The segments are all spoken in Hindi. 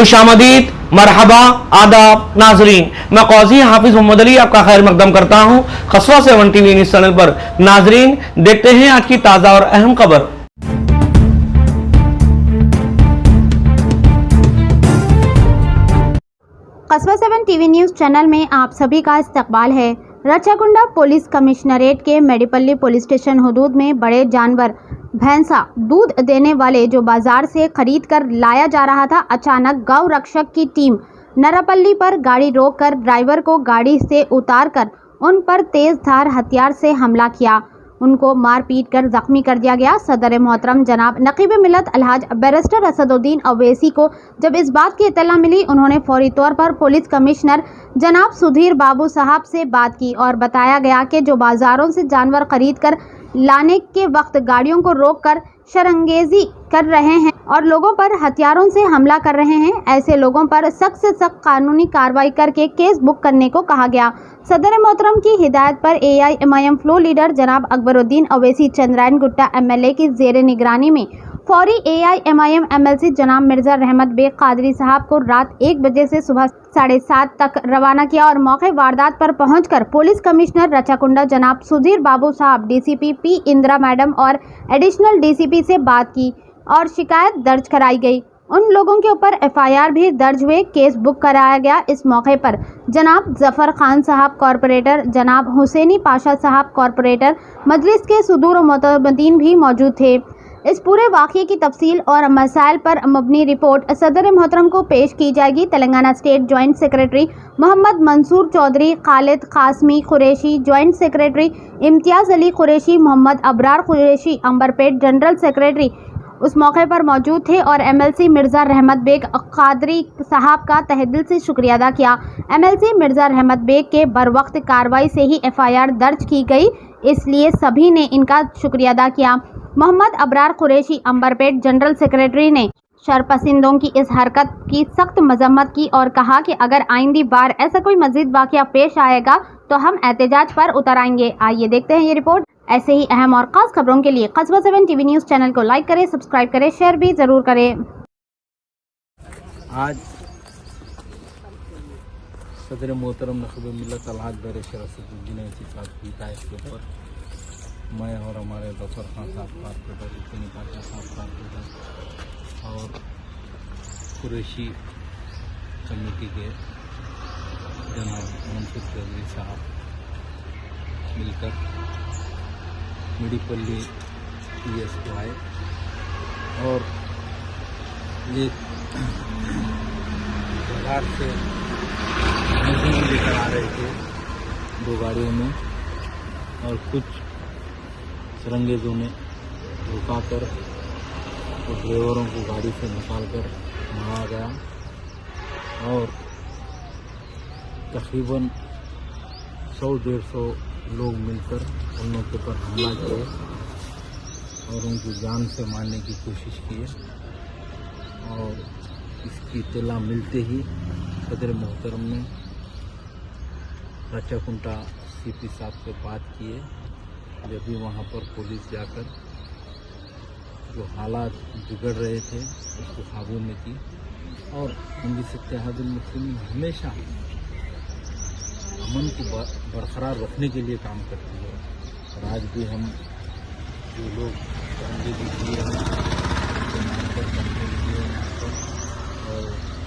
खुशामदीद, मरहबा, आदाब नाजरीन। मैं कौजी हाफिज मोहम्मद अली आपका खैर मकदम करता हूँ खसवा 7 टीवी न्यूज चैनल पर। नाजरीन, देखते हैं आज की ताज़ा और अहम खबर। खसवा 7 टीवी न्यूज़ चैनल में आप सभी का इस्तकबाल है। रचाकुंडा पुलिस कमिश्नरेट के मेडिपल्ली पुलिस स्टेशन हदूद में बड़े जानवर भैंसा दूध देने वाले जो बाजार से खरीद कर लाया जा रहा था, अचानक गौ रक्षक की टीम नरापल्ली पर गाड़ी रोककर ड्राइवर को गाड़ी से उतारकर उन पर तेज धार हथियार से हमला किया। उनको मार पीट कर जख्मी कर दिया गया। सदर मोहतरम जनाब नकीब मिल्लत अलहाज बैरिस्टर असदुद्दीन अवैसी को जब इस बात की इत्तला मिली, उन्होंने फौरी तौर पर पुलिस कमिश्नर जनाब सुधीर बाबू साहब से बात की और बताया गया कि जो बाज़ारों से जानवर खरीद कर लाने के वक्त गाड़ियों को रोककर शरंगेजी कर रहे हैं और लोगों पर हथियारों से हमला कर रहे हैं, ऐसे लोगों पर सख्त से सख्त कानूनी कार्रवाई करके केस बुक करने को कहा गया। सदर मोहतरम की हिदायत पर AIMIM फ्लो लीडर जनाब अकबरुद्दीन अवैसी चंद्रायन गुट्टा MLA की जेर निगरानी में फौरी AIMIM MLC जनाब मिर्ज़ा रहमत बेग कादरी साहब को रात 1 बजे से सुबह 7:30 तक रवाना किया और मौके वारदात पर पहुंचकर पुलिस कमिश्नर रचाकुंडा जनाब सुधीर बाबू साहब, DCP P इंदिरा मैडम और एडिशनल DCP से बात की और शिकायत दर्ज कराई गई। उन लोगों के ऊपर FIR भी दर्ज हुए, केस बुक कराया गया। इस मौके पर जनाब जफ़र खान साहब कॉरपोरेटर, जनाब हुसैनी पाशा साहब कॉरपोरेटर, मजलिस के सुदूर व मुतमद्दीन भी मौजूद थे। इस पूरे वाक़ये की तफसील और मसाइल पर मबनी रिपोर्ट सदर मोहतरम को पेश की जाएगी। Telangana state joint secretary Mohammed Mansoor Chaudhary, Khalid Qasmi Qureshi, joint secretary Imtiaz Ali Qureshi, Mohammed Abrar Qureshi, Amberpet general secretary उस मौके पर मौजूद थे और MLC मिर्ज़ा रहमत बेग कादरी साहब का तहे दिल से शुक्रिया अदा किया। MLC मिर्ज़ा रहमत बेग के बरवक्त कार्रवाई से ही FIR दर्ज की गई, इसलिए सभी ने इनका शुक्रिया अदा किया। मोहम्मद अबरार कुरैशी अंबरपेट जनरल सेक्रेटरी ने शरपसंदों की इस हरकत की सख्त मजम्मत की और कहा कि अगर आइंदी बार ऐसा कोई मज़ीद वाक़या पेश आएगा तो हम एहतजाज पर उतर आएंगे। आइए देखते हैं ये रिपोर्ट। ऐसे ही अहम और ख़ास खबरों के लिए खसवा 7 टीवी न्यूज़ चैनल को लाइक करें, सब्सक्राइब करें, शेयर भी ज़रूर करें। आज सदर मोहतरम नकीब मिल्लत अलहाज बैरिस्टर असदुद्दीन अवैसी साहब की हिदायत के ऊपर मैं और हमारे जफ़र खान साहब कॉरपोरेटर, हुसैनी पाशा साहब कॉरपोरेटर और कुरैशी कमेटी के जनाब मंसूर चौधरी साहब मिलकर मेडिपल्ली PS को आए और एक बाजार से मजदूर लेकर आ रहे थे 2 गाड़ियों में और कुछ सरंगेजों ने रुकाकर और ड्राइवरों को गाड़ी से निकालकर मारा गया और तकरीबन 100-150 लोग मिलकर उन लोगों के ऊपर हमला किए और उनकी जान से मारने की कोशिश की और इसकी इत्तला मिलते ही सदर मोहतरम ने रचाकुंडा CP साहब से बात किए। जब भी वहाँ पर पुलिस जाकर जो हालात बिगड़ रहे थे उसको काबू में की और मजलिस इत्तेहादुल मुस्लिमीन हमेशा अमन को बरकरार रखने के लिए काम करती है और आज भी हम जो लोग शरंगेजी किए हैं और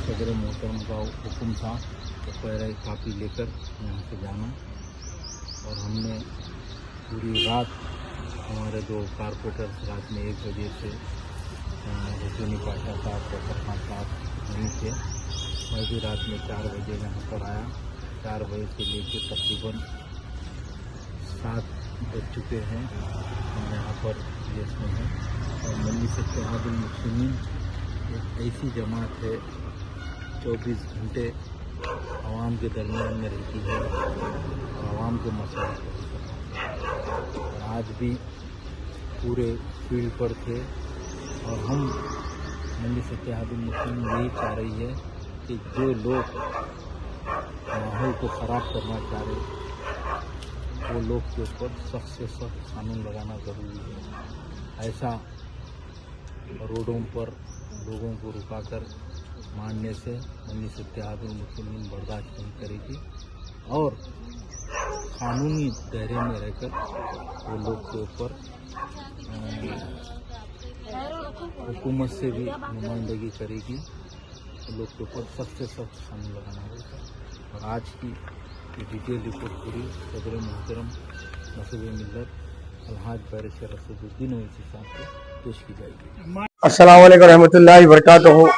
सदर मोहतरम का हुक्म था तो पैरा कापी लेकर यहाँ से जाना और हमने पूरी रात हमारे 2 कारपोरेटर रात में 1 बजे से हुसैनी पाशा साहब, जफ़र खान साहब वहीं थे। मैं भी रात में 4 बजे यहाँ पर आया। 4 बजे से लेकर तकरीबन 7 बज चुके हैं। हम यहाँ पर PS में हैं और मजलिस इत्तेहादुल मुस्लिमीन एक ऐसी जमात है 24 घंटे आवाम के दरमियान में रहती है और आवाम के मसाइल को हल करती है। आज भी पूरे फील्ड पर थे और हम मजलिस इत्तेहादुल मुस्लिमीन यही चाह रही है कि जो लोग माहौल को ख़राब करना चाह रहे वो लोग के ऊपर सख्त से सख्त कानून लगाना ज़रूरी है। ऐसा रोडों पर लोगों को रुकाकर मानने से मजलिस इत्तेहादुल मुस्लिमीन बर्दाश्त नहीं करेगी और कानूनी दायरे में रहकर वो लोग के ऊपर हुकूमत से भी नुमाइंदगी करेगी, वो लोग के ऊपर सख्त से सख्त कानून लगाना होगा। और आज की ये डिटेल रिपोर्ट पूरी सदर मोहतरम नसीब मिल्लत अलहाज बैरिस्टर रसूलुद्दीन ओवैसी साहब को पेश की जाएगी। अस्सलाम वालेकुम रहमतुल्लाहि वबरकातुहू।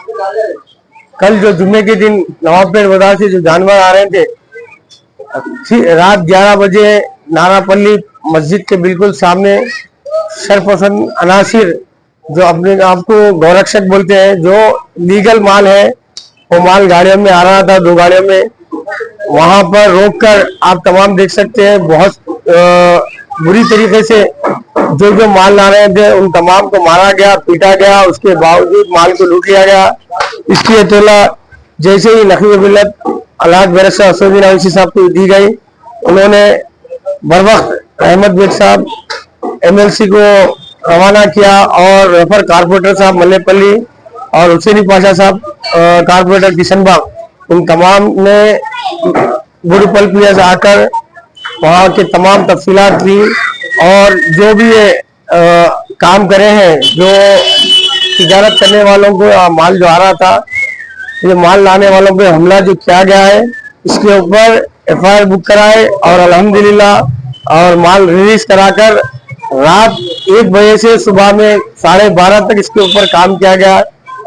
कल जो जुम्मे के दिन नवाबपेट बाजार से जो जानवर आ रहे थे, रात 11 बजे नारापल्ली मस्जिद के बिल्कुल सामने शरपसंद अनासिर जो अपने आप को गौरक्षक बोलते हैं, जो लीगल माल है वो माल गाड़ियों में आ रहा था, 2 गाड़ियों में, वहां पर रोककर आप तमाम देख सकते हैं बहुत बुरी तरीके से जो जो माल ला रहे थे उन तमाम को मारा गया, पीटा गया, उसके बावजूद माल को लूट लिया गया। इसकी इत्तला जैसे ही नसीब मिल्लत अलहाज बैरिस्टर रसूलुद्दीन ओवैसी साहब को दी गई, उन्होंने बरवक्त अहमद बेग साहब MLC को रवाना किया और रेफर कारपोरेटर साहब मल्लेपल्ली और हुसैनी पाशा साहब कारपोरेटर किशनबाग, उन तमाम ने बुरुपल PS आकर वहाँ के तमाम तफसीलात ली और जो भी ये काम करे हैं, जो तिजारत करने वालों को माल जो आ रहा था, ये माल लाने वालों पे हमला जो किया गया है, इसके ऊपर FIR बुक कराए और अल्हम्दुलिल्लाह और माल रिलीज कराकर रात 1 बजे से सुबह में 12:30 तक इसके ऊपर काम किया गया।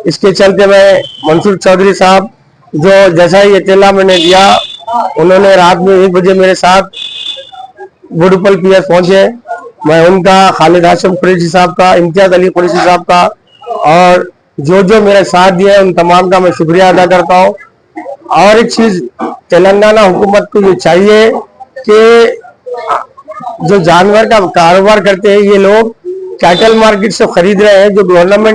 इसके चलते मैं मंसूर चौधरी साहब जो जैसा ही इत्तला मैंने दिया, उन्होंने रात में 1 बजे मेरे साथ बुरुपल PS पहुंचे। मैं उनका, खालिद हाशिम कुरैशी साहब का, इम्तियाज अली कुरैशी साहब का और जो जो मेरे साथ दिए उन तमाम का मैं शुक्रिया अदा करता हूँ। और एक चीज तेलंगाना हुकूमत को ये चाहिए कि जो जानवर का कारोबार करते हैं ये लोग कैटल मार्केट से खरीद रहे हैं, जो गवर्नमेंट